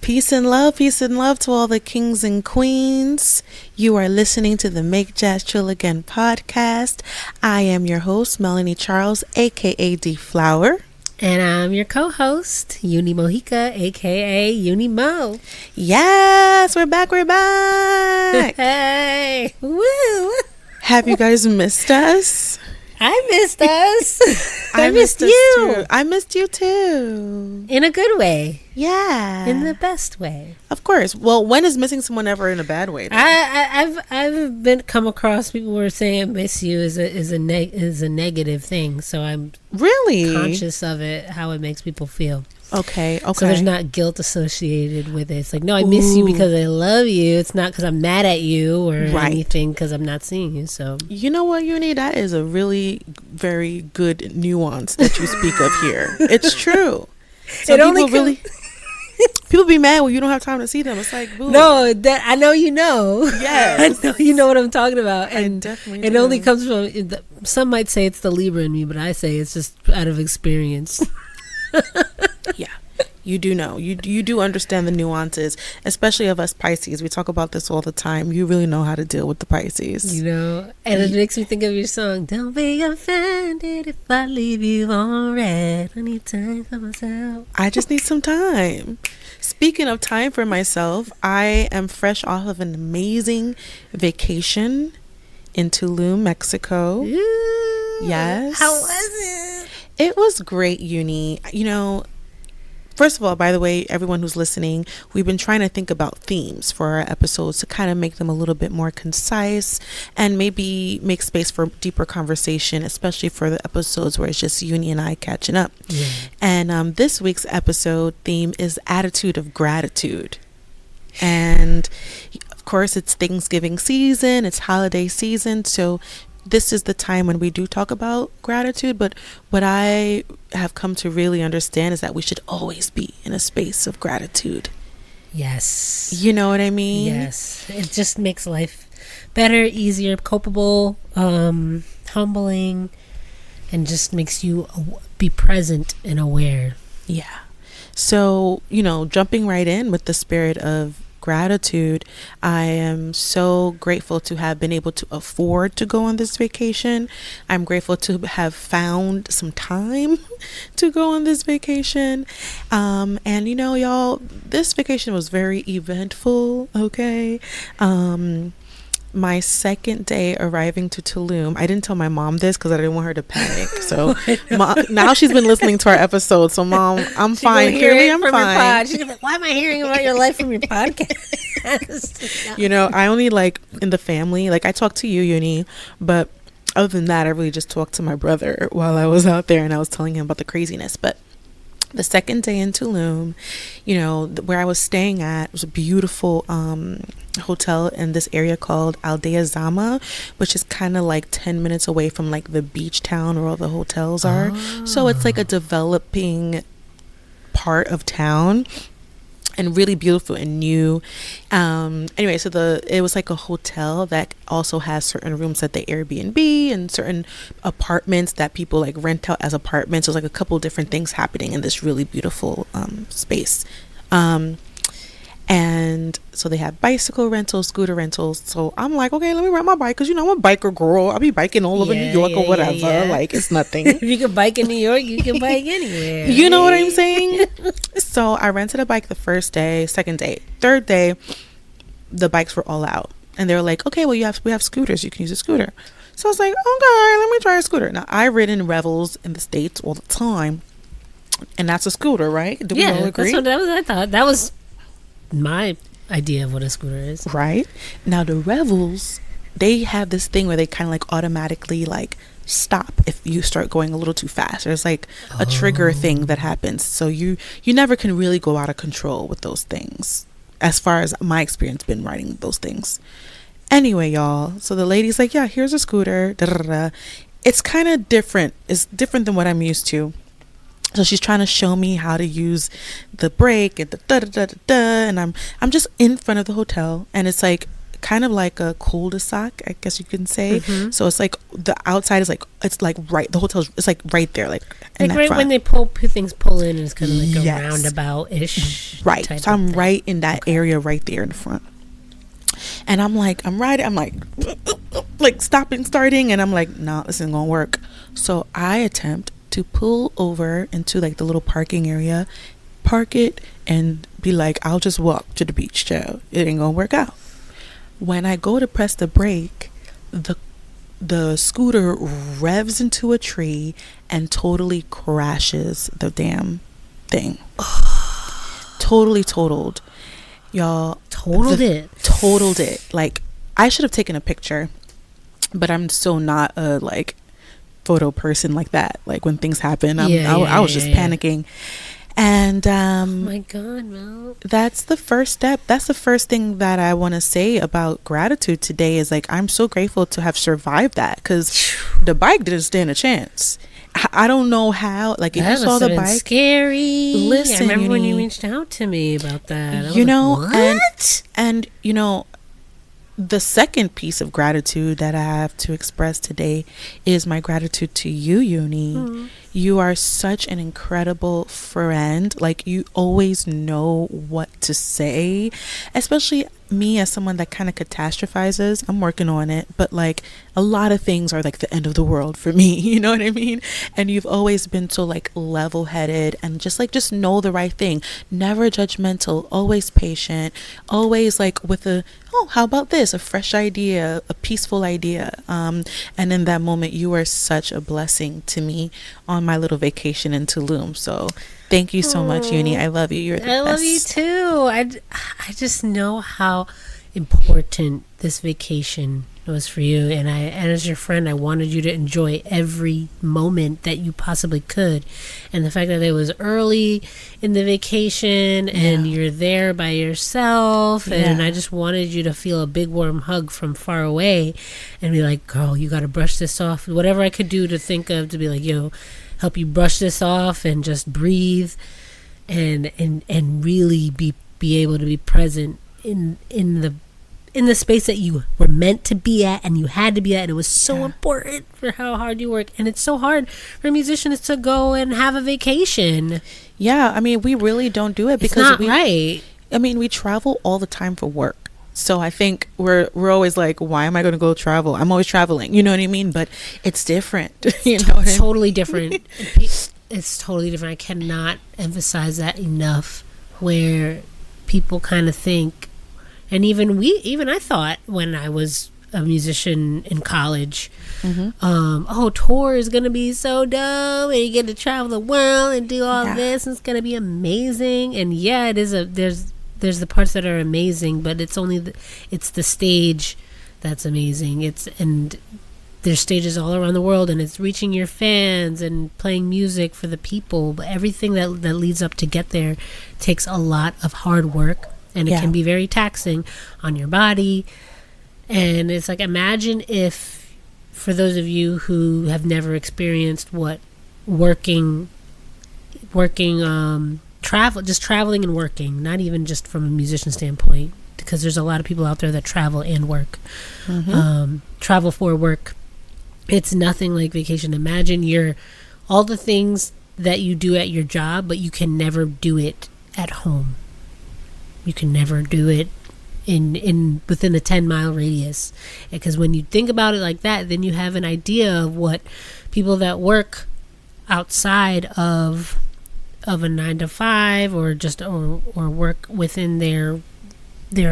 Peace and love to all the kings and queens. You are listening to the Make Jazz Chill Again podcast. I am your host, Melanie Charles, aka Dflower. And I'm your co-host, YunieMo, aka YunieMo. Yes, we're back. Hey, woo! Have you guys missed us? I missed us. I missed you. Too. I missed you too. In a good way. Yeah. In the best way. Of course. Well, when is missing someone ever in a bad way? I've been come across people who are saying I miss you is a negative thing. So I'm really conscious of it, how it makes people feel. Okay. So there's not guilt associated with it. It's like, no, I miss you because I love you. It's not because I'm mad at you or anything because I'm not seeing you. So you know what, Yunie? That is a really very good nuance that you speak of here. It's true. So people be mad when you don't have time to see them. It's like, boo. No, that I know you know. Yes. I know you know what I'm talking about. And I definitely it do. only comes from, some might say it's the Libra in me, but I say it's just out of experience. Yeah, you do know. You do understand the nuances, especially of us Pisces. We talk about this all the time. You really know how to deal with the Pisces. You know, and it makes me think of your song, Don't Be Offended If I Leave You on Red. I need time for myself. I just need some time. Speaking of time for myself, I am fresh off of an amazing vacation in Tulum, Mexico. Ooh, yes. How was it? It was great, Yunie. You know, first of all, by the way, everyone who's listening, we've been trying to think about themes for our episodes to kind of make them a little bit more concise and maybe make space for deeper conversation, especially for the episodes where it's just Yunie and I catching up. Yeah. And this week's episode theme is attitude of gratitude. And of course, it's Thanksgiving season, it's holiday season, so this is the time when we do talk about gratitude, but what I have come to really understand is that we should always be in a space of gratitude. Yes. You know what I mean? Yes. It just makes life better, easier, copable, humbling, and just makes you be present and aware. Yeah. So, jumping right in with the spirit of gratitude, I am so grateful to have been able to afford to go on this vacation. I'm grateful to have found some time to go on this vacation. And y'all, this vacation was very eventful. Okay. My second day arriving to Tulum, I didn't tell my mom this because I didn't want her to panic. So now she's been listening to our episode. So Mom, I'm fine. Clearly, I'm fine. She's like, why am I hearing about your life from your podcast? I only in the family, I talk to you, Yunie, but other than that, I really just talked to my brother while I was out there and I was telling him about the craziness. But the second day in Tulum, where I was staying at was a beautiful hotel in this area called Aldea Zama, which is kind of 10 minutes away from the beach town where all the hotels are. So it's a developing part of town and really beautiful and new. Anyway, so it was a hotel that also has certain rooms at the Airbnb and certain apartments that people rent out as apartments. So it's a couple different things happening in this really beautiful space. And so they have bicycle rentals, scooter rentals. So I'm like, okay, let me rent my bike because I'm a biker girl. I'll be biking all over New York or whatever. Yeah. It's nothing. If you can bike in New York, you can bike anywhere. You know what I'm saying? So I rented a bike the first day, second day, third day, the bikes were all out. And they were like, okay, well, we have scooters. You can use a scooter. So I was like, okay, let me try a scooter. Now, I've ridden Revels in the States all the time. And that's a scooter, right? Do we all agree? That's what I thought. That was my idea of what a scooter is. Right. Now, the Revels, they have this thing where they kind of automatically stop if you start going a little too fast. There's a trigger thing that happens. So you never can really go out of control with those things, as far as my experience been riding those things. Anyway, y'all, so the lady's like, yeah, here's a scooter. Da, da, da. It's kind of different. It's different than what I'm used to. So she's trying to show me how to use the brake and the da da da da da, and I'm just in front of the hotel, and it's kind of like a cul-de-sac, I guess you can say. So it's like the outside is like, it's like right, the hotel's, it's like right there, like in Like that right front. when they pull in, it's kind of like a roundabout-ish. Right. type So of I'm thing. right in that area right there in the front. And I'm like stopping, starting, and I'm like, nah, this isn't gonna work. So I attempt to pull over into like the little parking area, park it, and be like, I'll just walk to the beach, child. It ain't gonna work out. When I go to press the brake, the scooter revs into a tree and totally crashes the damn thing. Totally totaled. Y'all, Totaled it. Like, I should have taken a picture, but I'm so not a like photo person like that. Like when things happen, I was just panicking. And oh my God, Mel. that's the first step. That's the first thing that I want to say about gratitude today is like, I'm so grateful to have survived that, because the bike didn't stand a chance. I don't know how, like, if That you saw the bike, scary. listen, I remember when you Yunie, reached out to me about that. I you was know, like, what? and you know, the second piece of gratitude that I have to express today is my gratitude to you, Yunie. You are such an incredible friend. Like, you always know what to say, especially me as someone that kind of catastrophizes. I'm working on it, but like a lot of things are like the end of the world for me. You know what I mean? And you've always been so like level-headed and just know the right thing. Never judgmental, always patient, always like with a, oh, how about this? A fresh idea, a peaceful idea. And in that moment, you are such a blessing to me on my little vacation in Tulum. So thank you so much, Yunie. I love you. You're the best. I love you too. I just know how important this vacation was for you, and as your friend, I wanted you to enjoy every moment that you possibly could. And the fact that it was early in the vacation and you're there by yourself, and I just wanted you to feel a big warm hug from far away and be like, girl, you got to brush this off. Whatever I could do to think of to be like, yo, help you brush this off and just breathe and really be able to be present in the space that you were meant to be at and you had to be at, and it was so important for how hard you work. And it's so hard for musicians to go and have a vacation. Yeah, I mean, we really don't do it because it's not right. I mean, we travel all the time for work. So I think we're always like, why am I going to go travel? I'm always traveling, you know what I mean? But it's different. You know what I mean? Totally different. It's totally different. I cannot emphasize that enough, where people kind of think, and even I thought when I was a musician in college, oh, tour is gonna be so dope, and you get to travel the world and do all this, and it's gonna be amazing. And yeah, it is. There's the parts that are amazing, but it's only it's the stage that's amazing. And there's stages all around the world, and it's reaching your fans and playing music for the people. But everything that leads up to get there takes a lot of hard work, and it can be very taxing on your body. And it's like, imagine if, for those of you who have never experienced what working traveling and working, not even just from a musician standpoint, because there's a lot of people out there that travel and work, travel for work. It's nothing like vacation. Imagine all the things that you do at your job, but you can never do it at home. You can never do it in within a 10-mile radius. Because when you think about it like that, then you have an idea of what people that work outside of a 9 to 5 or just or work within their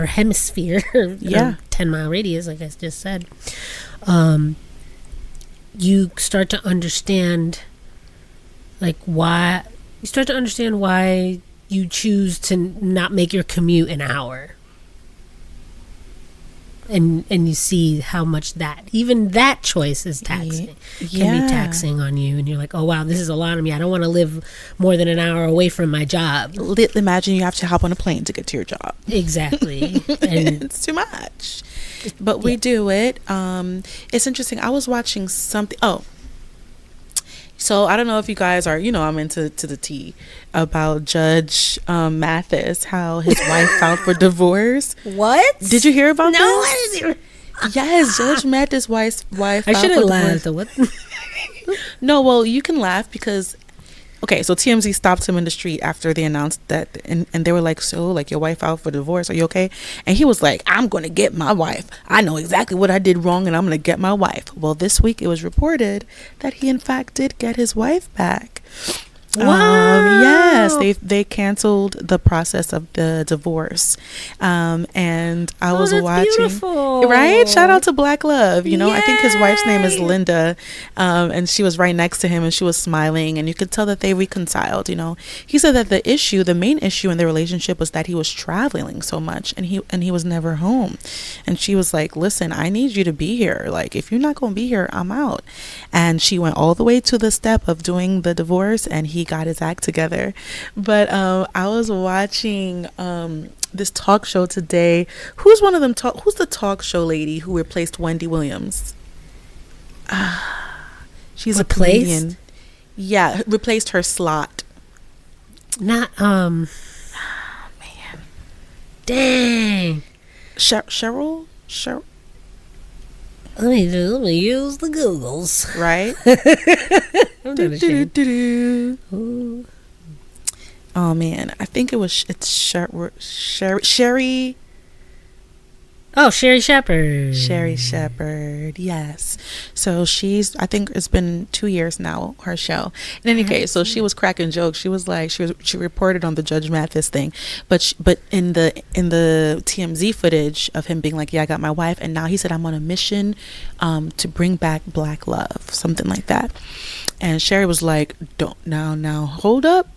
hemisphere, 10-mile radius, like I just said, you start to understand why you choose to not make your commute an hour. And you see how much even that choice is taxing. Can be taxing on you, and you're like, oh wow, this is a lot of me. I don't want to live more than an hour away from my job. Imagine you have to hop on a plane to get to your job. Exactly. And it's too much, but we do it. It's interesting. I was watching something. So I don't know if you guys are, I'm into the tea about Judge Mathis, how his wife filed for divorce. What? Did you hear about no, this? I didn't. Yes, Judge Mathis' wife I filed should for have laughed. divorce. What? No, well, you can laugh because, okay, so TMZ stopped him in the street after they announced that, and they were like, so, like, your wife filed for divorce, are you okay? And he was like, I'm going to get my wife. I know exactly what I did wrong, and I'm going to get my wife. Well, this week it was reported that he, in fact, did get his wife back. Wow. Yes, they canceled the process of the divorce. And I was that's watching, beautiful. right? Shout out to Black Love. I think his wife's name is Yay. Linda. And she was right next to him and she was smiling, and you could tell that they reconciled. He said that the main issue in their relationship was that he was traveling so much and he was never home. And she was like, listen, I need you to be here. Like, if you're not going to be here, I'm out. And she went all the way to the step of doing the divorce, and he got his act together. But I was watching this talk show today. Who's the talk show lady who replaced Wendy Williams? She's Replaced? a comedian. Yeah, replaced her slot. Not Man. Dang. Cheryl? Let me use the Googles. Right? I'm not ashamed. Ooh. Oh man, I think it's Sherry. Oh, Sherry Shepherd. Sherry Shepherd, yes. So I think it's been 2 years now, her show. In any case, so she was cracking jokes. She was like, she reported on the Judge Mathis thing, but in the TMZ footage of him being like, yeah, I got my wife, and now he said, I'm on a mission to bring back Black love, something like that. And Sherry was like, don't now hold up,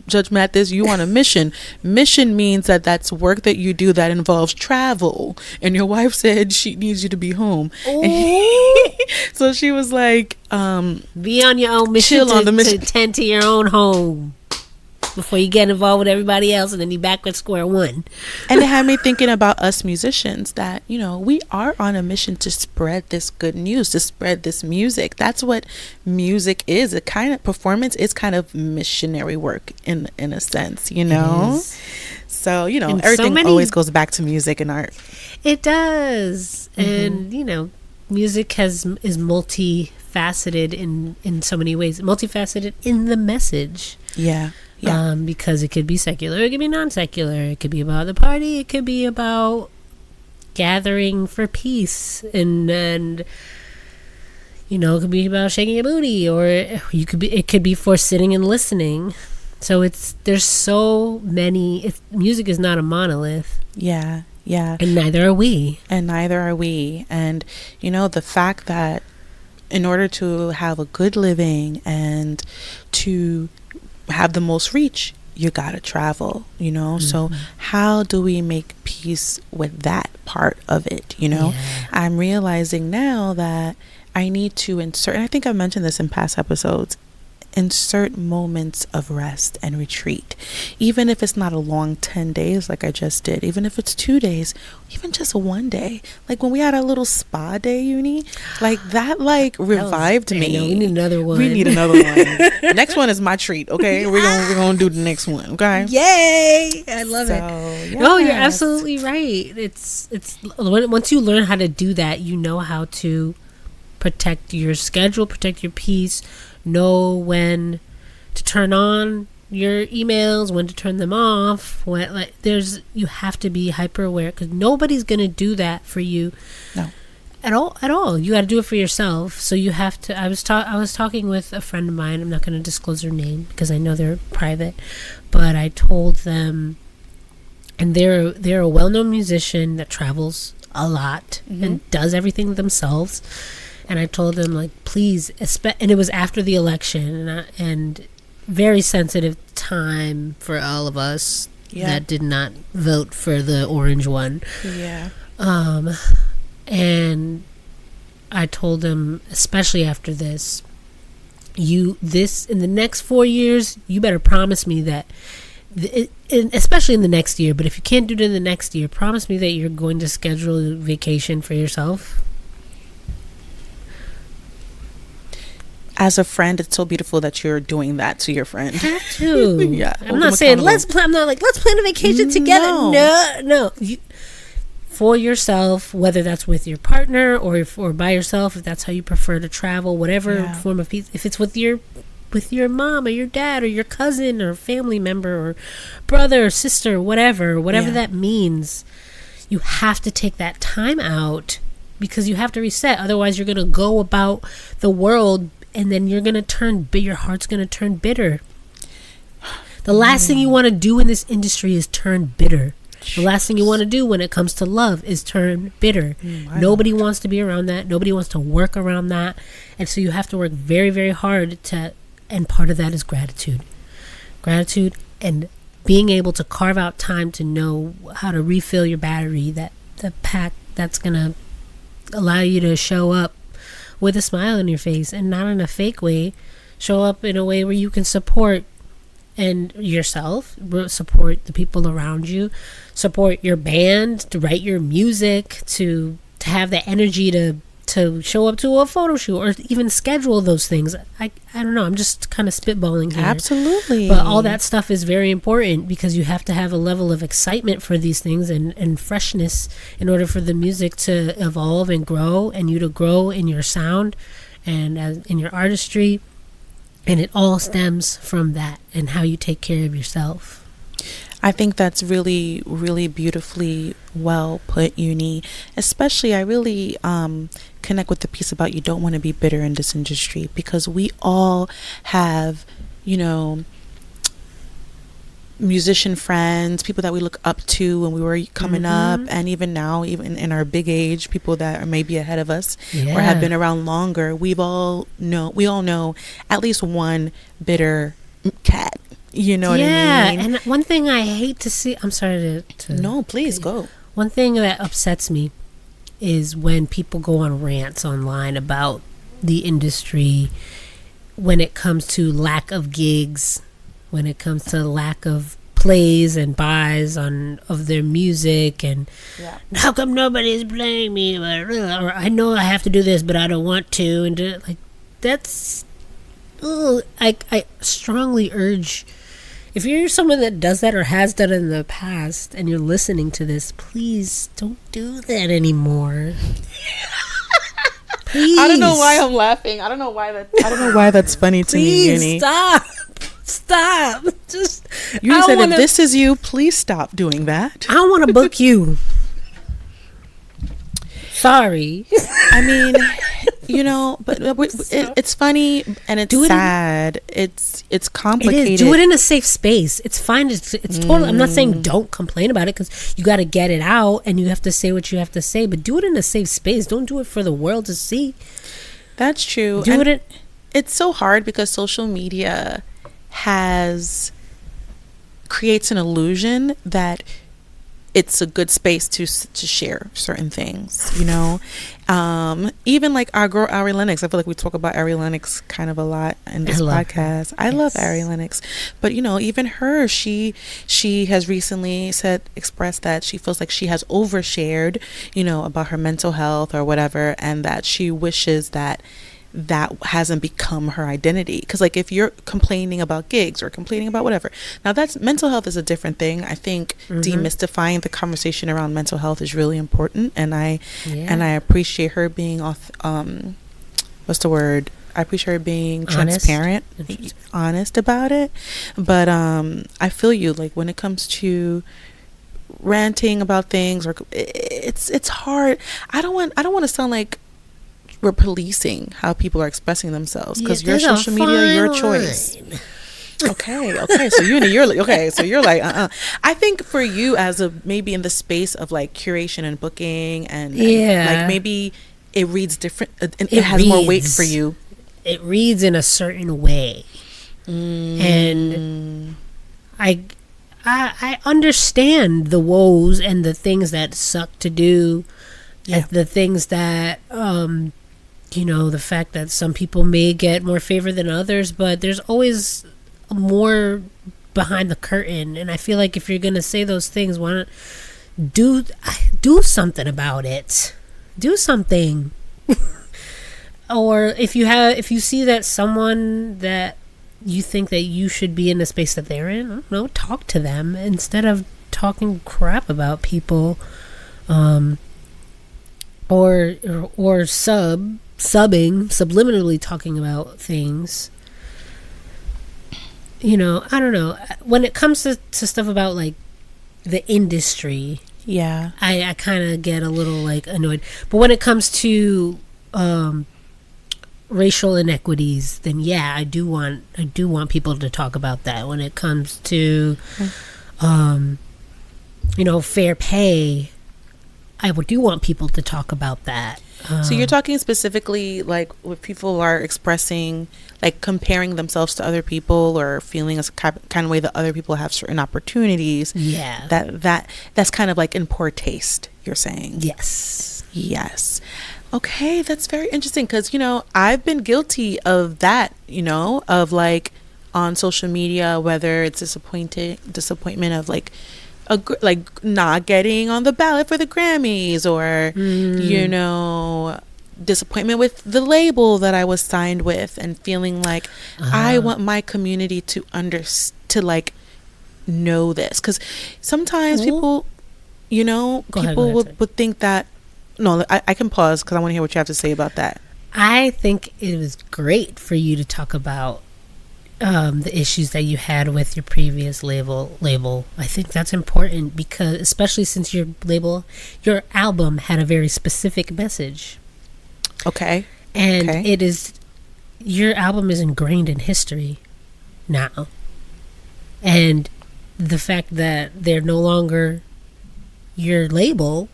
Judge Mathis, you on a mission. Mission means that's work that you do that involves travel, and your wife said she needs you to be home. So she was like, be on your own mission, to tend to your own home before you get involved with everybody else, and then you back at square one. And it had me thinking about us musicians, that we are on a mission to spread this good news, to spread this music. That's what music is. A kind of performance is kind of missionary work in a sense, So and everything always goes back to music and art. It does. And music is multifaceted in so many ways. Multifaceted in the message. Yeah. Because it could be secular, it could be non-secular, it could be about the party, it could be about gathering for peace, and it could be about shaking your booty, or it could be for sitting and listening. So there's so many. Music is not a monolith. Yeah. And neither are we. And the fact that in order to have a good living and to have the most reach, you gotta travel, so how do we make peace with that part of it? I'm realizing now that I need to insert, and I think I've mentioned this in past episodes, insert moments of rest and retreat, even if it's not a long 10 days like I just did, even if it's 2 days, even just 1 day, like when we had our little spa day, Yunie, like that revived me. We need another one. Next one is my treat. Okay, we're gonna do the next one. Okay, yay, I love it. Yes. No, you're absolutely right. It's once you learn how to do that, you know how to protect your schedule, protect your peace, know when to turn on your emails, when to turn them off. You have to be hyper aware, because nobody's gonna do that for you. No. At all. You got to do it for yourself. So you have to. I was talking with a friend of mine. I'm not going to disclose their name because I know they're private, but I told them, and they're a well-known musician that travels a lot and does everything themselves. And I told them, like, please, and it was after the election, and very sensitive time for all of us that did not vote for the orange one. Yeah. And I told them, especially after this, in the next 4 years, you better promise me that, especially in the next year, but if you can't do it in the next year, promise me that you're going to schedule a vacation for yourself. as a friend, it's so beautiful that you're doing that to your friend. Have to. Yeah. I'm not saying let's plan. I'm not like let's plan a vacation together. No. For yourself, whether that's with your partner or by yourself, if that's how you prefer to travel, whatever form of peace. If it's with your mom or your dad or your cousin or family member or brother or sister, whatever that means, you have to take that time out because you have to reset. Otherwise, you're going to go about the world and then you're going to your heart's going to turn bitter. The last thing you want to do in this industry is turn bitter. The last thing you want to do when it comes to love is turn bitter. Nobody wants to be around that. Nobody wants to work around that. And so you have to work very, very hard and part of that is gratitude. Gratitude and being able to carve out time to know how to refill your battery, the pack that's going to allow you to show up with a smile on your face and not in a fake way. Show up in a way where you can support and yourself, support the people around you, support your band, to write your music, to have the energy to show up to a photo shoot or even schedule those things. I don't know, I'm just kind of spitballing here. Absolutely. But all that stuff is very important because you have to have a level of excitement for these things and freshness in order for the music to evolve and grow and you to grow in your sound and in your artistry. And it all stems from that and how you take care of yourself. I think that's really, really beautifully well put, Yunie. Especially, I really connect with the piece about you don't want to be bitter in this industry because we all have, musician friends, people that we look up to when we were coming up, and even now, even in our big age, people that are maybe ahead of us or have been around longer. We all know at least one bitter cat. You know what I mean? Yeah, and one thing I hate to see, I'm sorry to No, please go. One thing that upsets me is when people go on rants online about the industry when it comes to lack of gigs, when it comes to lack of plays and buys of their music, and how come nobody's playing me, or I know I have to do this but I don't want to, and that's I strongly urge, if you're someone that does that or has done it in the past and you're listening to this, please don't do that anymore. Please. I don't know why I'm laughing. I don't know why that's funny to me, Yunie. Stop. Just you said if this is you, please stop doing that. I want to book you. Sorry. I mean, but it's funny and it's sad. It's complicated. It is. Do it in a safe space. It's fine. It's totally. I'm not saying don't complain about it because you got to get it out and you have to say what you have to say. But do it in a safe space. Don't do it for the world to see. That's true. It's so hard because social media creates an illusion that it's a good space to share certain things, even like our girl Ari Lennox. I feel like we talk about Ari Lennox kind of a lot in this podcast. I love Ari Lennox, but even her, she has recently expressed that she feels like she has overshared, about her mental health or whatever, and that she wishes that hasn't become her identity. Because like if you're complaining about gigs or complaining about whatever, now that's mental health is a different thing. I think demystifying the conversation around mental health is really important, and I appreciate her being what's the word? I appreciate her being transparent, honest about it. But I feel you, like when it comes to ranting about things, or it's hard. I don't want to sound like we're policing how people are expressing themselves, because your social media, your choice. Okay. So you're like, I think for you as maybe in the space of like curation and booking and like maybe it reads different. It has more weight for you. It reads in a certain way, and I understand the woes and the things that suck to do, and the things that the fact that some people may get more favor than others, but there's always more behind the curtain. And I feel like if you're gonna say those things, why not do something about it? Do something. or if you see that someone that you think that you should be in the space that they're in, I don't know, talk to them instead of talking crap about people, or subliminally talking about things. You know, I don't know. When it comes to stuff about like the industry, yeah, I kind of get a little like annoyed. But when it comes to racial inequities, then yeah, I do want people to talk about that. When it comes to you know, fair pay, I do want people to talk about that. So you're talking specifically like when people are expressing, like comparing themselves to other people or feeling a kind of way that other people have certain opportunities. Yeah. That's kind of like in poor taste, you're saying. Yes. Yes. Okay, that's very interesting because, you know, I've been guilty of that, you know, of like on social media, whether it's disappointment of like not getting on the ballot for the Grammys, or you know, disappointment with the label that I was signed with, and feeling like I want my community to like know this, because sometimes people, you know, people would think that. No, I can pause because I want to hear what you have to say about that. I think it was great for you to talk about the issues that you had with your previous label. I think that's important because, especially since your album had a very specific message. Okay. And your album is ingrained in history now. And the fact that they're no longer your label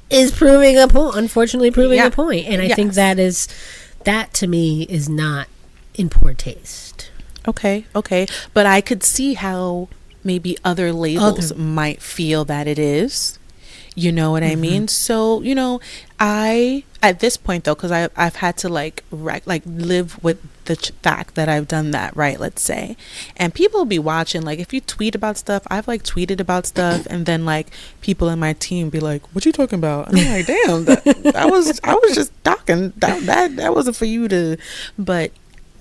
is unfortunately proving a point. And I think that to me is not in poor taste. Okay. But I could see how maybe other labels might feel that it is. You know what I mean? So, you know, at this point though, because I've had to like live with the fact that I've done that, right? Let's say, and people will be watching. Like, if you tweet about stuff, I've like tweeted about stuff, and then like people in my team be like, "What you talking about?" And I'm like, "Damn, I was just talking. That wasn't for you to," but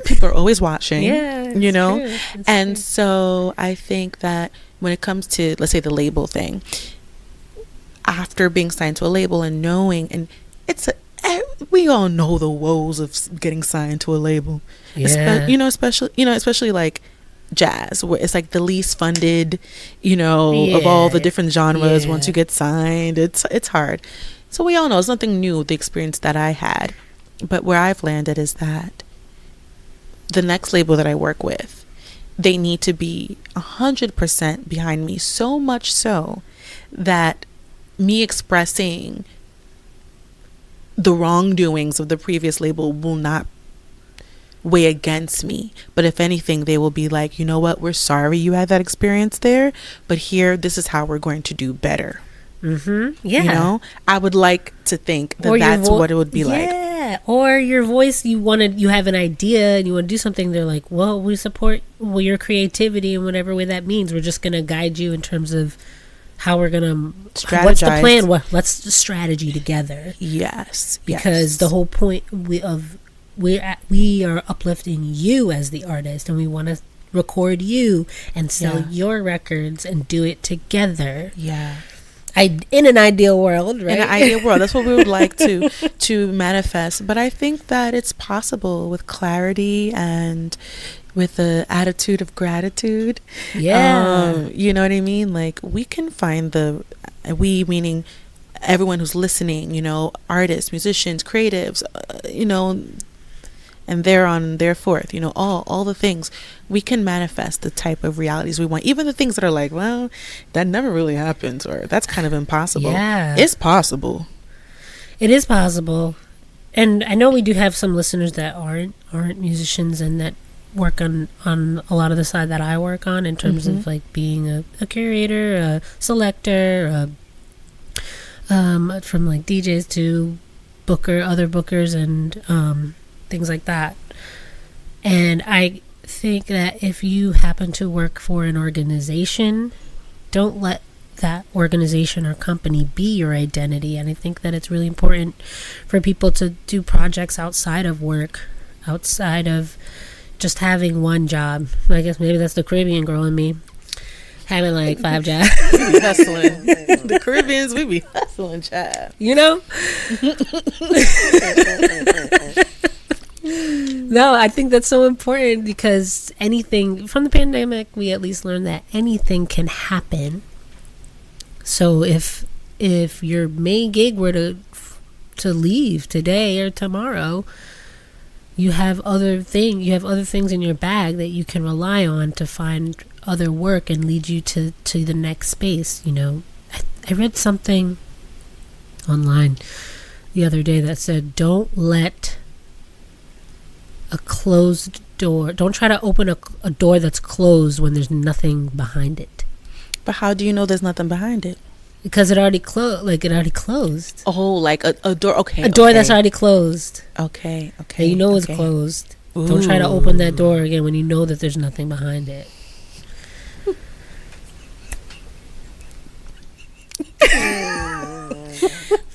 people are always watching. Yeah, you know, and true. So I think that when it comes to, let's say, the label thing, after being signed to a label and knowing, and we all know the woes of getting signed to a label. Yeah. Especially like jazz, where it's like the least funded, you know, of all the different genres. Once you get signed, it's hard. So we all know it's nothing new, the experience that I had. But where I've landed is that the next label that I work with, they need to be 100% behind me, so much so that me expressing the wrongdoings of the previous label will not weigh against me. But if anything, they will be like, you know what, we're sorry you had that experience there, but here, this is how we're going to do better. Yeah. You know, I would like to think that that's what it would be like. Yeah. Or your voice, you have an idea and you want to do something. They're like, well, we support your creativity in whatever way that means. We're just going to guide you in terms of how we're going to strategize. What's the plan? Let's strategy together. Yes. Because the whole point we are uplifting you as the artist, and we want to record you and sell your records and do it together. Yeah. In an ideal world, right? In an ideal world, that's what we would like to manifest. But I think that it's possible with clarity and with the attitude of gratitude. Yeah. You know what I mean? Like, we can find we meaning everyone who's listening, you know, artists, musicians, creatives, you know, and they're on their fourth, you know, all the things. We can manifest the type of realities we want, even the things that are like, well, that never really happens, or that's kind of impossible. Yeah, it's possible. It is possible. And I know we do have some listeners that aren't musicians and that work on a lot of the side that I work on, in terms of like being a curator, a selector, from like DJs to other bookers and things like that. And I think that if you happen to work for an organization, don't let that organization or company be your identity. And I think that it's really important for people to do projects outside of work, outside of just having one job. I guess maybe that's the Caribbean girl in me, having like 5 jobs. We be hustling. The Caribbeans, we be hustling, child. You know? No, I think that's so important, because anything from the pandemic, we at least learned that anything can happen. So if your main gig were to leave today or tomorrow, you have other things in your bag that you can rely on to find other work and lead you to the next space. You know, I read something online the other day that said, don't let a closed door, don't try to open a door that's closed when there's nothing behind it. But how do you know there's nothing behind it? Because it already closed. Oh, like a door. Okay, a door that's already closed. Okay. And you know it's closed. Ooh. Don't try to open that door again when you know that there's nothing behind it.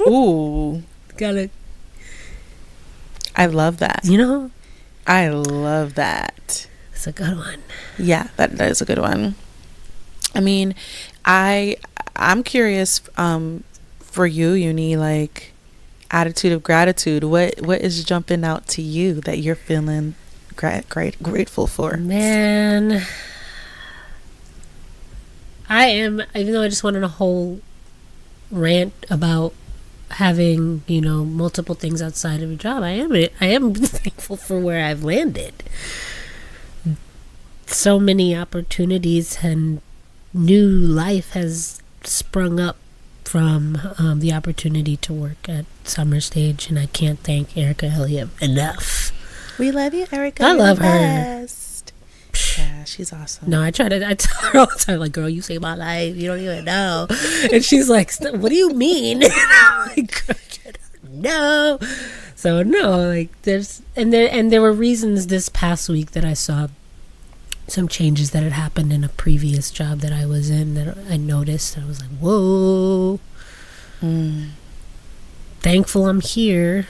Ooh, Gotta. I love that. You know, I love that. it's a good one. Yeah, that is a good one. I mean, I'm curious for you, Yunie, like, attitude of gratitude. What is jumping out to you that you're feeling grateful for? Man, I am, even though I just went on a whole rant about having, you know, multiple things outside of a job, I am thankful for where I've landed. So many opportunities and new life has sprung up from the opportunity to work at Summer Stage, and I can't thank Erica Elliott enough. We love you, Erica. I love her. her. Yeah, she's awesome. No, I tell her all the time, like, girl, you saved my life. You don't even know. And she's like, what do you mean? And I'm like, girl, you don't know. So no, like, there were reasons this past week that I saw some changes that had happened in a previous job that I was in that I noticed. I was like, whoa. Thankful I'm here.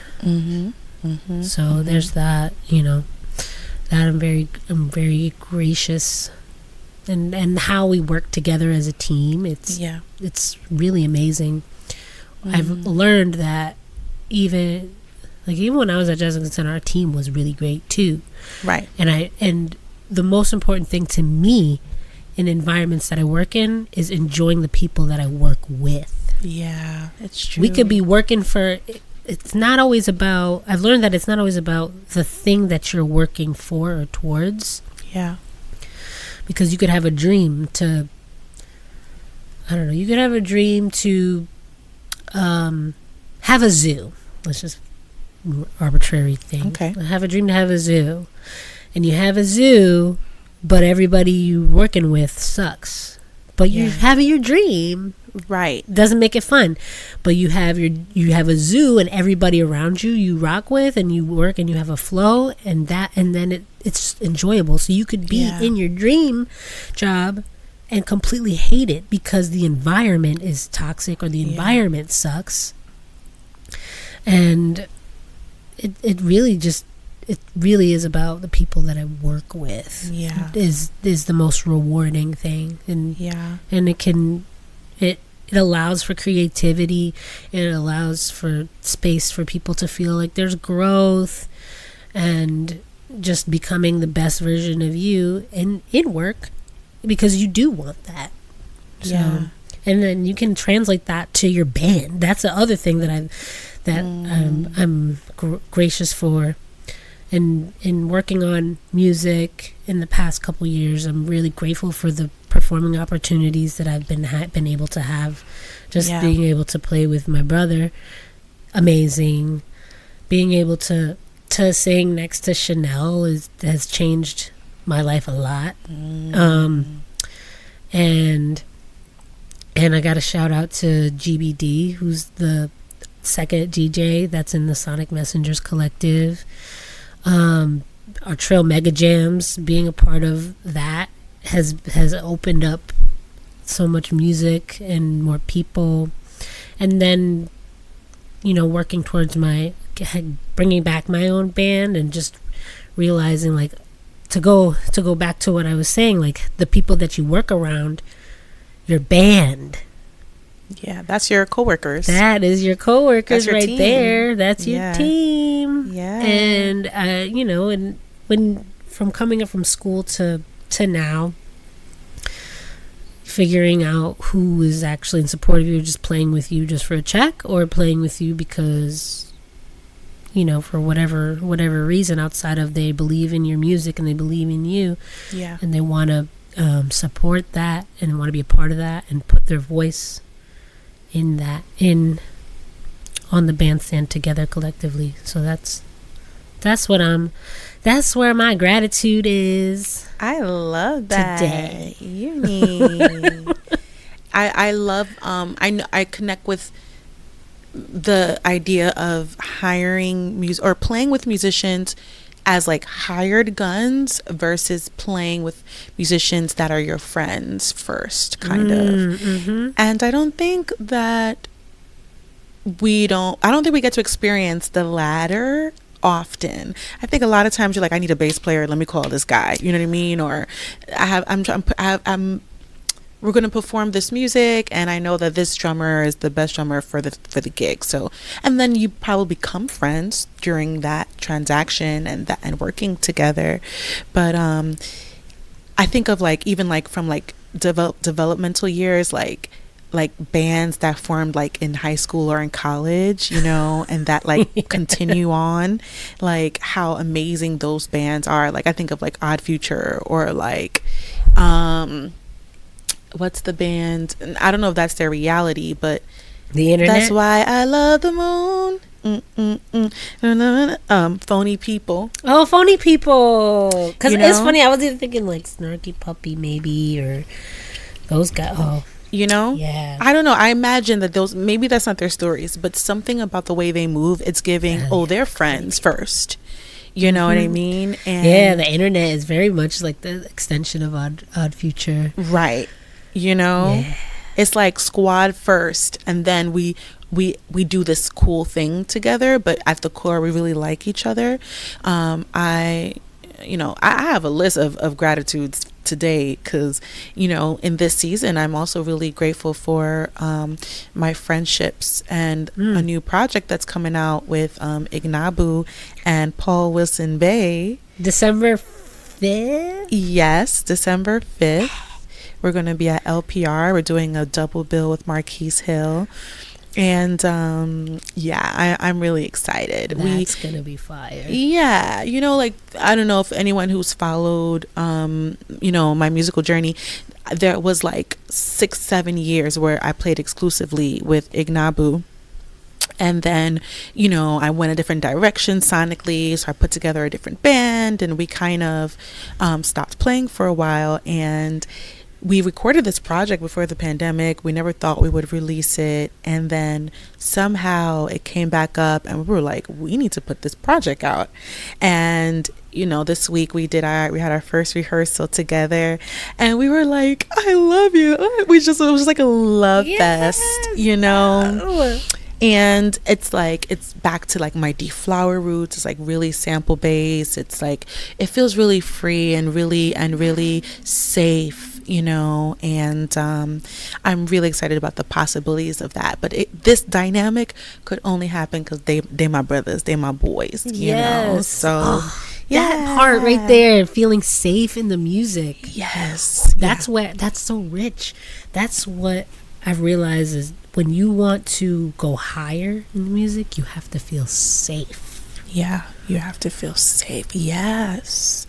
So there's that, you know, that I'm very gracious, and how we work together as a team. It's really amazing. I've learned that even when I was at Jessica Center, our team was really great too. Right. And the most important thing to me in environments that I work in is enjoying the people that I work with. Yeah, it's true. We could be working for, it's not always about, I've learned that it's not always about the thing that you're working for or towards. Yeah. Because you could have a dream to, I don't know, you could have a dream to have a zoo. Let's just, arbitrary thing. Okay. Have a dream to have a zoo. And you have a zoo, but everybody you're working with sucks. But you're having your dream. Right. Doesn't make it fun. But you have a zoo, and everybody around you rock with, and you work, and you have a flow, and then it's enjoyable. So you could be in your dream job and completely hate it because the environment is toxic or the environment sucks. And it really is about the people that I work with. Yeah, is the most rewarding thing, and it allows for creativity. It allows for space for people to feel like there's growth, and just becoming the best version of you in work, because you do want that. So, and then you can translate that to your band. That's the other thing that I'm gracious for. And in working on music in the past couple years, I'm really grateful for the performing opportunities that I've been able to have. Just being able to play with my brother, amazing. Being able to sing next to Chanel has changed my life a lot. And I got a shout out to GBD, who's the second DJ that's in the Sonic Messengers Collective. Our Trail Mega Jams, being a part of that has opened up so much music and more people, and then, you know, working towards bringing back my own band, and just realizing, like, to go back to what I was saying, like, the people that you work around, your band. Yeah, that's your coworkers. That is your coworkers right team. There. That's your team. Yeah. And you know, and when from coming up from school to now, figuring out who is actually in support of you, just playing with you just for a check, or playing with you because, you know, for whatever reason outside of they believe in your music and they believe in you. Yeah. And they want to support that and want to be a part of that and put their voice in on the bandstand together collectively. So that's where my gratitude is. I love that today. Yunie. I love I connect with the idea of hiring or playing with musicians as like hired guns versus playing with musicians that are your friends first, kind of. Mm-hmm. And I don't think we get to experience the latter often. I think a lot of times you're like, I need a bass player, let me call this guy, you know what I mean? Or we're going to perform this music and I know that this drummer is the best drummer for the gig. So, and then you probably become friends during that transaction and working together. But I think of like, even like from like developmental years, like bands that formed like in high school or in college, you know, and that like continue on, like how amazing those bands are. Like I think of like Odd Future or like what's the band? I don't know if that's their reality, but The Internet. That's Why I Love the Moon. Phony People. Oh, Phony People. Because You know? it's funny, I was even thinking like Snarky Puppy maybe, or those guys. Oh, You know? yeah. I don't know. I imagine that maybe that's not their stories, but something about the way they move, it's giving, they're friends first. You know what I mean? And yeah, the Internet is very much like the extension of Odd Future. Right. You know? Yeah. It's like squad first, and then we do this cool thing together, but at the core we really like each other. I have a list of gratitudes today because, you know, in this season I'm also really grateful for my friendships and a new project that's coming out with Ignabu and Paul Wilson Bay. December 5th? Yes, December 5th. We're going to be at LPR. We're doing a double bill with Marquise Hill. And I'm really excited. That's going to be fire. Yeah. You know, like, I don't know if anyone who's followed, my musical journey, there was like 6-7 years where I played exclusively with Ignabu. And then, you know, I went a different direction sonically. So I put together a different band and we kind of stopped playing for a while. And we recorded this project before the pandemic. We never thought we would release it. And then somehow it came back up and we were like, we need to put this project out. And, you know, this week we had our first rehearsal together and we were like, I love you. It was just like a love fest, you know? And it's like, it's back to like my Dflower roots. It's like really sample based. It's like, it feels really free and really safe, you know, and I'm really excited about the possibilities of that. But this dynamic could only happen because they my brothers, they my boys, you know. So that part right there, feeling safe in the music. Yes. That's so rich. That's what I've realized is when you want to go higher in the music, you have to feel safe. Yeah, you have to feel safe. Yes.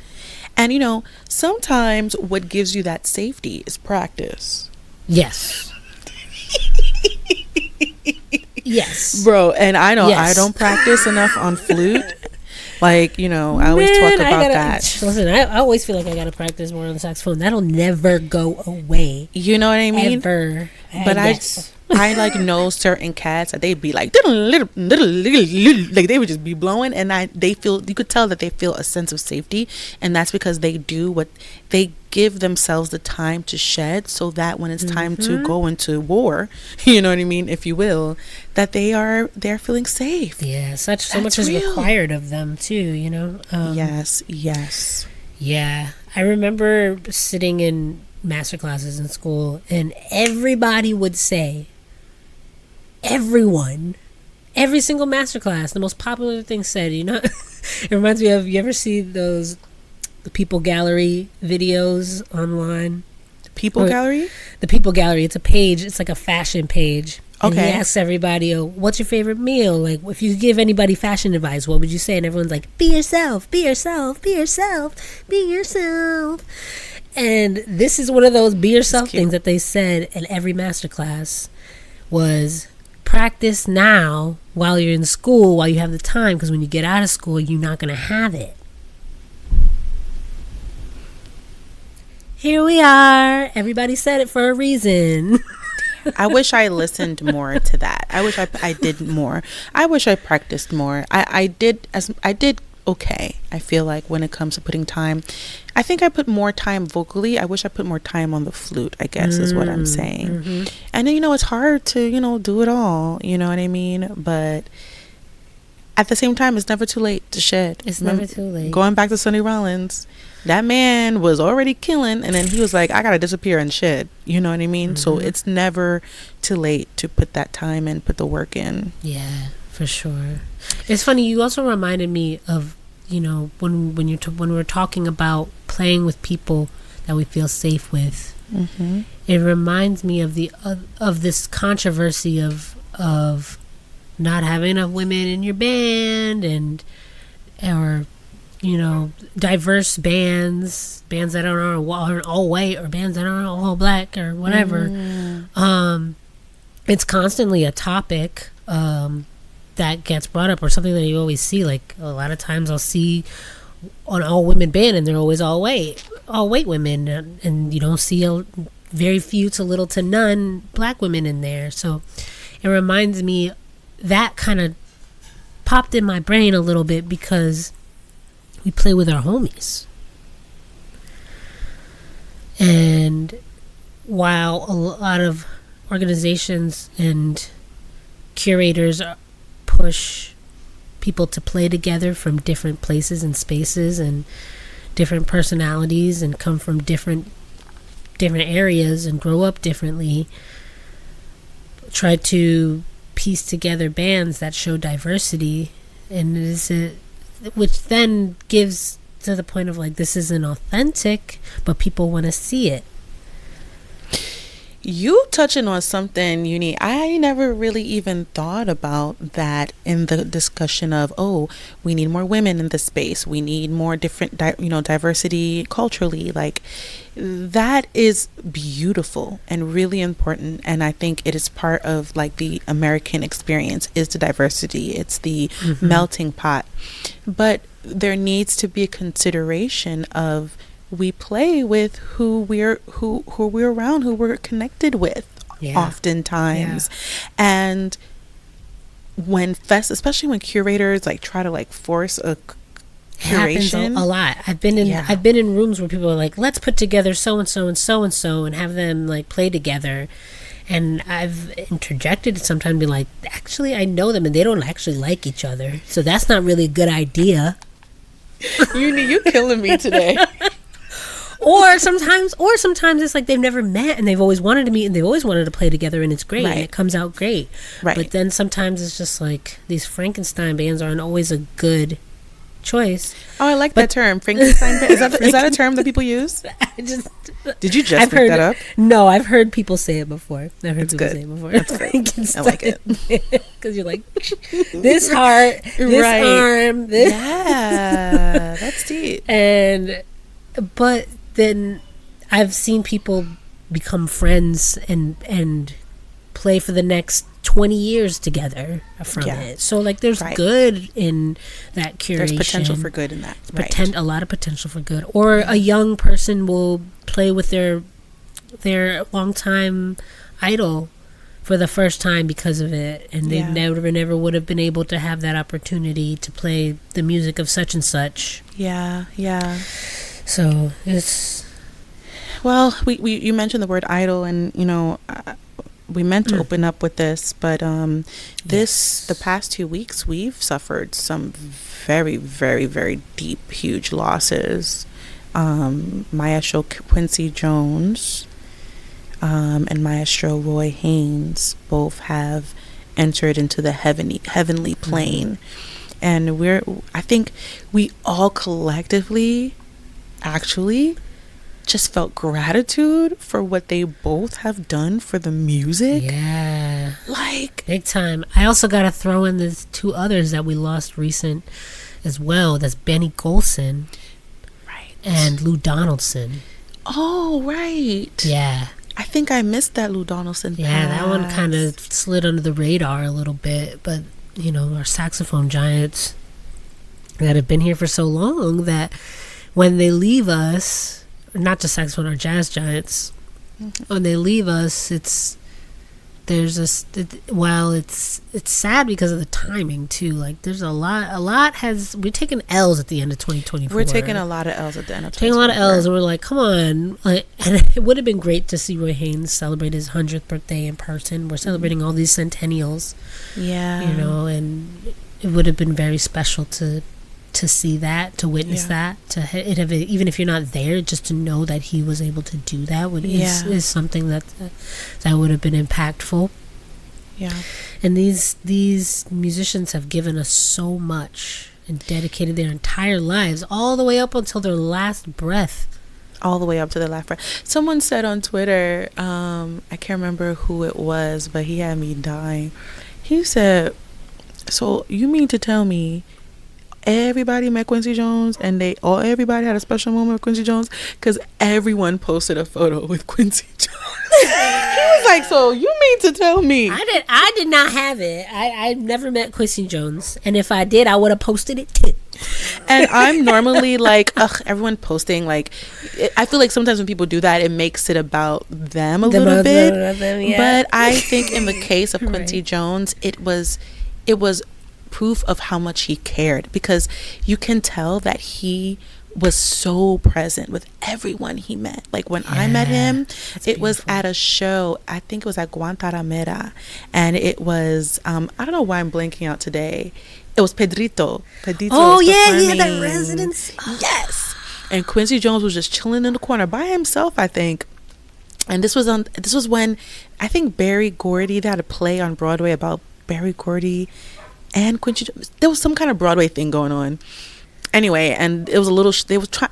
And, you know, sometimes what gives you that safety is practice. Yes. Yes. Bro, and I know Yes. I don't practice enough on flute. Like, you know, I always talk about that. Listen, I always feel like I gotta practice more on the saxophone. That'll never go away. You know what I mean? Ever. But I like know certain cats that they'd be like like they would just be blowing, and you could tell that they feel a sense of safety, and that's because they do what they give themselves the time to shed, so that when it's time to go into war, you know what I mean, if you will, that they're feeling safe. Yeah, so much is required of them too, you know. Yes. Yeah, I remember sitting in master classes in school, and everybody would say, every single master class, the most popular thing said, you know, it reminds me of, you ever see the People Gallery videos online? The People Gallery, it's a page, it's like a fashion page. And he asks everybody, what's your favorite meal? Like, if you could give anybody fashion advice, what would you say? And everyone's like, be yourself, be yourself, be yourself, be yourself. And this is one of those be yourself things that they said in every masterclass was, practice now while you're in school, while you have the time, because when you get out of school, you're not going to have it. Here we are. Everybody said it for a reason. I wish I listened more to that. I wish I did more. I wish I practiced more. I did okay. I feel like when it comes to putting time, I think I put more time vocally. I wish I put more time on the flute, I guess is what I'm saying. Mm-hmm. And then, it's hard to, do it all. You know what I mean? But at the same time, it's never too late to shed. It's never too late. Going back to Sonny Rollins, that man was already killing, and then he was like, I gotta disappear and shed. You know what I mean? Mm-hmm. So it's never too late to put that time and put the work in. Yeah, for sure. It's funny, you also reminded me of, when we're talking about playing with people that we feel safe with. Mm-hmm. It reminds me of of this controversy of not having enough women in your band, or diverse bands that aren't all white, or bands that aren't all black, or whatever. It's constantly a topic that gets brought up, or something that you always see. Like, a lot of times I'll see an all women band, and they're always all white women, and you don't see very few to little to none black women in there. So it reminds me, that kind of popped in my brain a little bit, because we play with our homies. And while a lot of organizations and curators push people to play together from different places and spaces and different personalities, and come from different areas and grow up differently, try to piece together bands that show diversity, and which then gives to the point of like, this isn't authentic, but people want to see it. You touching on something, Yunie. I never really even thought about that in the discussion of, we need more women in this space. We need more different, diversity culturally. Like, that is beautiful and really important. And I think it is part of like the American experience, is the diversity. It's the melting pot. But there needs to be a consideration of, we play with who we're around, who we're connected with, oftentimes. And when especially when curators like try to like force a curation, a lot. I've been in rooms where people are like, let's put together so and so and so and so, and have them like play together. And I've interjected sometimes, be like, actually, I know them and they don't actually like each other, so that's not really a good idea. You're killing me today. Or sometimes it's like they've never met and they've always wanted to meet and they've always wanted to play together, and it's great, and it comes out great. Right. But then sometimes it's just like, these Frankenstein bands aren't always a good choice. Oh, I like that term, Frankenstein band. Is that a term that people use? Did you just pick that up? No, I've heard people say it before. Say it before. That's good. I like it. Because you're like, this heart, this arm, this. Yeah, that's deep. But then I've seen people become friends and play for the next 20 years together from it. So like, there's good in that curation. There's potential for good in that. A lot of potential for good. Or a young person will play with their longtime idol for the first time because of it, and they never would have been able to have that opportunity to play the music of such and such. Yeah. So it's... Well, you mentioned the word idol, and we meant to open up with this, but the past 2 weeks we've suffered some very, very, very deep, huge losses. Maestro Quincy Jones and Maestro Roy Haynes both have entered into the heavenly plane, and I think we all collectively actually just felt gratitude for what they both have done for the music. Yeah, like big time. I also gotta throw in the 2 others that we lost recent as well. That's Benny Golson, right, and Lou Donaldson. Oh, right. Yeah, I think I missed that Lou Donaldson pass. Yeah, that one kind of slid under the radar a little bit, but our saxophone giants that have been here for so long that when they leave us, not just saxophone, our jazz giants, when they leave us, while it's sad because of the timing too. Like there's we're taking L's at the end of 2024. We're taking a lot of L's at the end of 2024. Taking a lot of L's, and we're like, come on. And it would have been great to see Roy Haynes celebrate his 100th birthday in person. We're celebrating all these centennials. Yeah. And it would have been very special to see that, to witness that, even if you're not there, just to know that he was able to do that is something that would have been impactful. Yeah. And these musicians have given us so much and dedicated their entire lives all the way up until their last breath. All the way up to the last breath. Someone said on Twitter, I can't remember who it was, but he had me dying. He said, so you mean to tell me everybody met Quincy Jones and everybody had a special moment with Quincy Jones? Because everyone posted a photo with Quincy Jones. He was like, so you mean to tell me? I did not have it. I never met Quincy Jones, and if I did, I would have posted it too. And I'm normally like, everyone posting, like, I feel like sometimes when people do that, it makes it about them a little bit. But I think in the case of Quincy Jones, it was proof of how much he cared, because you can tell that he was so present with everyone he met. Like when I met him, it was at a show, I think it was at Guantanamera, and it was I don't know why I'm blanking out today. It was Pedrito. Oh yeah, he had that residence. Yes. And Quincy Jones was just chilling in the corner by himself, I think. And this was when I think Berry Gordy, they had a play on Broadway about Berry Gordy and Quincy Jones. There was some kind of Broadway thing going on. Anyway, and it was a little,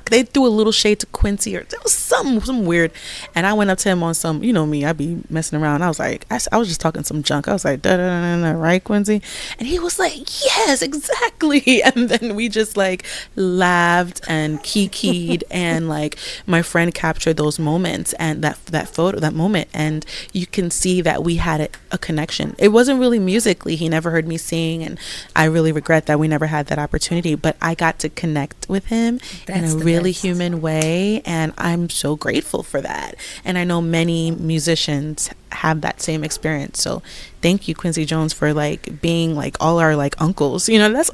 they threw a little shade to Quincy, or there was some weird, and I went up to him on some, me, I be messing around. I was like, I was just talking some junk. I was like, right, Quincy? And he was like, yes, exactly. And then we just like laughed and kikied, and like my friend captured those moments and that photo, that moment, and you can see that we had a connection. It wasn't really musically. He never heard me sing, and I really regret that we never had that opportunity, but I got to connect with him in a really human way, and I'm so grateful for that. And I know many musicians have that same experience, so thank you, Quincy Jones, for like being like all our like uncles. That was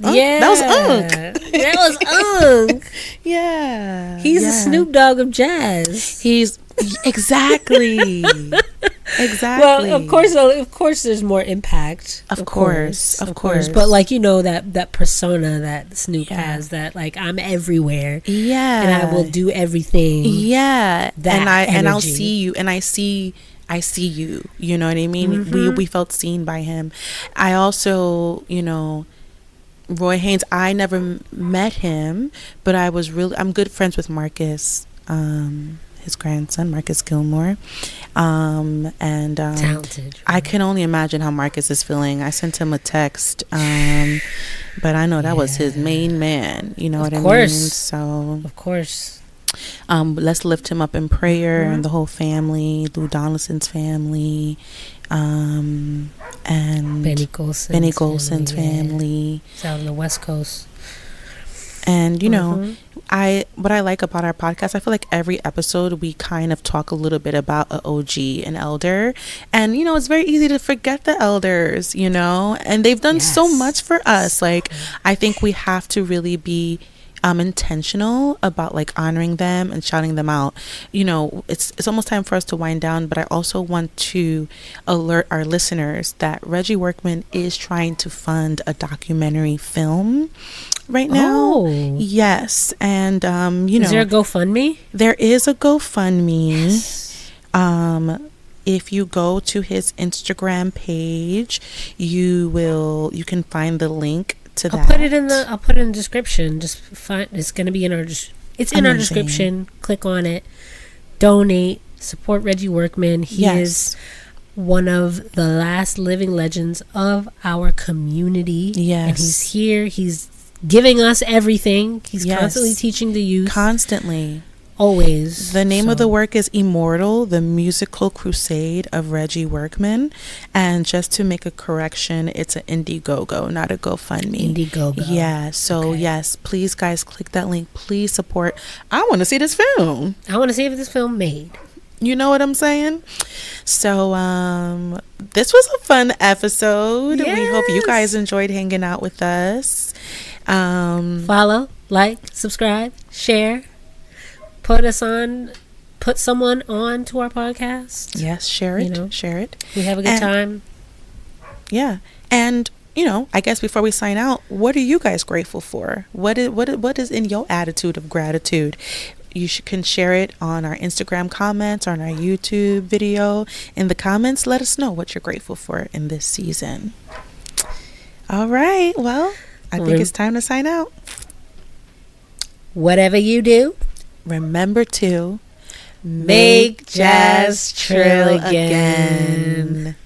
Unc. Yeah, he's the Snoop Dogg of jazz. He's exactly. Well, of course there's more impact. Of course. But like, that persona that Snoop has, that like, I'm everywhere. Yeah. And I will do everything. Yeah. And I'll see you, and I see you. You know what I mean? Mm-hmm. We felt seen by him. I also, Roy Haynes, I never met him, but I'm good friends with Marcus, his grandson, Marcus Gilmore, and talented. I can only imagine how Marcus is feeling. I sent him a text, but I know that was his main man. You know what I mean? So of course, let's lift him up in prayer, and the whole family, Lou Donaldson's family, and Benny Golson's family. It's out on the West Coast. And what I like about our podcast, I feel like every episode we kind of talk a little bit about an OG, an elder, and it's very easy to forget the elders, and they've done so much for us. Like, I think we have to really be intentional about like honoring them and shouting them out. It's almost time for us to wind down, but I also want to alert our listeners that Reggie Workman is trying to fund a documentary film right now. Yes. And is there a GoFundMe? There is a GoFundMe. Yes. If you go to his Instagram page, you can find the link to that. I'll put it in the description. Just find, it's going to be in our our description. Click on it. Donate. Support Reggie Workman. He is one of the last living legends of our community. Yes. And he's here. He's giving us everything. He's constantly teaching the youth. Constantly. Always. The name of the work is Immortal, the Musical Crusade of Reggie Workman. And just to make a correction, it's an Indiegogo, not a GoFundMe. Indiegogo. Yeah. So yes, please guys, click that link. Please support. I want to see this film. I want to see if this film made. You know what I'm saying? So this was a fun episode. Yes. We hope you guys enjoyed hanging out with us. Follow, like, subscribe, share. Put someone on to our podcast. Yes, share it. Share it. We have a good time. Yeah. And I guess before we sign out, what are you guys grateful for? What is in your attitude of gratitude? You can share it on our Instagram comments, on our YouTube video. In the comments, let us know what you're grateful for in this season. All right. Well, I think it's time to sign out. Whatever you do, remember to make jazz trill again.